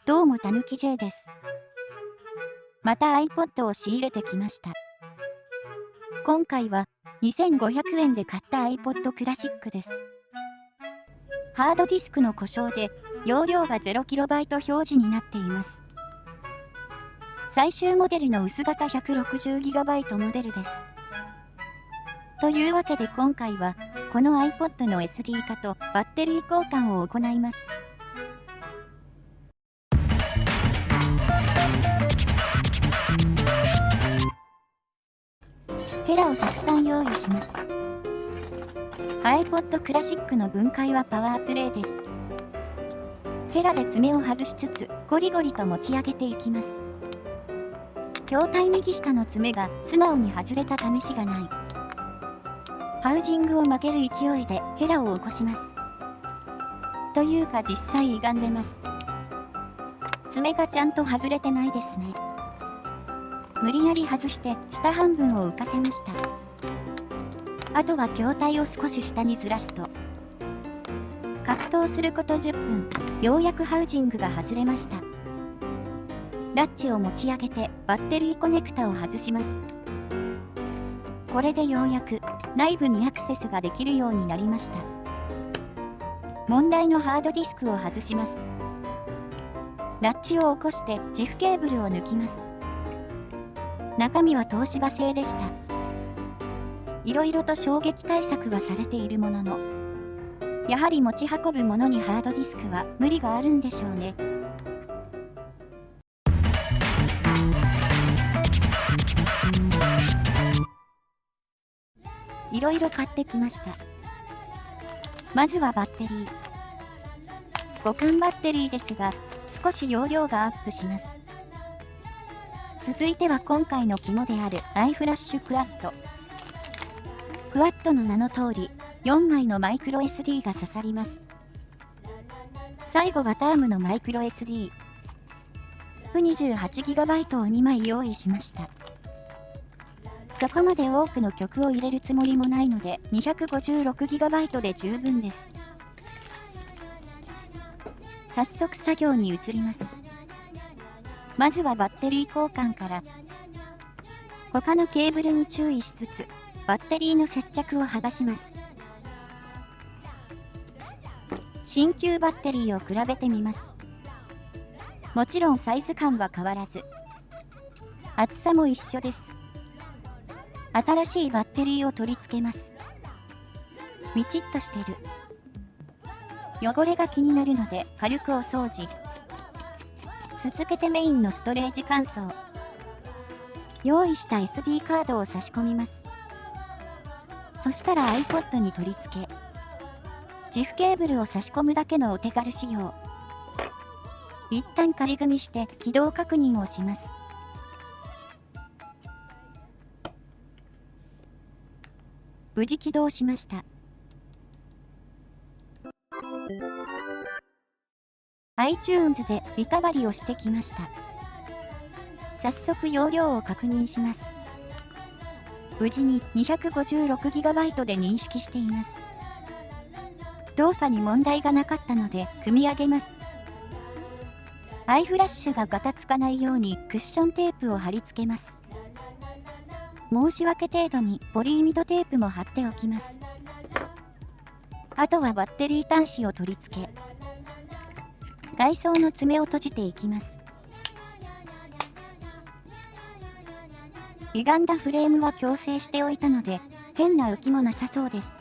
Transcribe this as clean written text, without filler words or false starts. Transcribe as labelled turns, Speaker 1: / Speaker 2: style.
Speaker 1: どうもたぬき J です。また iPod を仕入れてきました。今回は2500円で買った iPod クラシックです。ハードディスクの故障で容量が 0KB 表示になっています。最終モデルの薄型 160GB モデルです。というわけで今回はこの iPod の SD 化とバッテリー交換を行います。ヘラをたくさん用意します。iPod クラシックの分解はパワープレイです。ヘラで爪を外しつつゴリゴリと持ち上げていきます。筐体右下の爪が素直に外れた試しがない。ハウジングを曲げる勢いでヘラを起こします。というか実際歪んでます。爪がちゃんと外れてないですね。無理やり外して下半分を浮かせました。あとは筐体を少し下にずらすと、格闘すること10分、ようやくハウジングが外れました。ラッチを持ち上げてバッテリーコネクタを外します。これでようやく内部にアクセスができるようになりました。問題のハードディスクを外します。ラッチを起こしてジフケーブルを抜きます。中身は東芝製でした。いろいろと衝撃対策はされているものの、やはり持ち運ぶものにハードディスクは無理があるんでしょうね。いろいろ買ってきました。まずはバッテリー。互換バッテリーですが、少し容量がアップします。続いては今回の肝であるiFlash クワッド。クワッドの名の通り、4枚のマイクロ SD が刺さります。最後はタームのマイクロ SD。128GB を2枚用意しました。そこまで多くの曲を入れるつもりもないので 256GB で十分です。早速作業に移ります。まずはバッテリー交換から。他のケーブルに注意しつつ、バッテリーの接着を剥がします。新旧バッテリーを比べてみます。もちろんサイズ感は変わらず、厚さも一緒です。新しいバッテリーを取り付けます。みちっとしてる。汚れが気になるので軽くお掃除。続けてメインのストレージ乾燥。用意した SD カードを差し込みます。そしたら iPod に取り付け、ジフケーブルを差し込むだけのお手軽仕様。一旦仮組みして起動確認をします。無事起動しました。iTunes でリカバリをしてきました。早速容量を確認します。無事に 256GB で認識しています。動作に問題がなかったので組み上げます。iFlash がガタつかないようにクッションテープを貼り付けます。申し訳程度にポリイミドテープも貼っておきます。あとはバッテリー端子を取り付け、外装の爪を閉じていきます。歪んだフレームは矯正しておいたので変な浮きもなさそうです。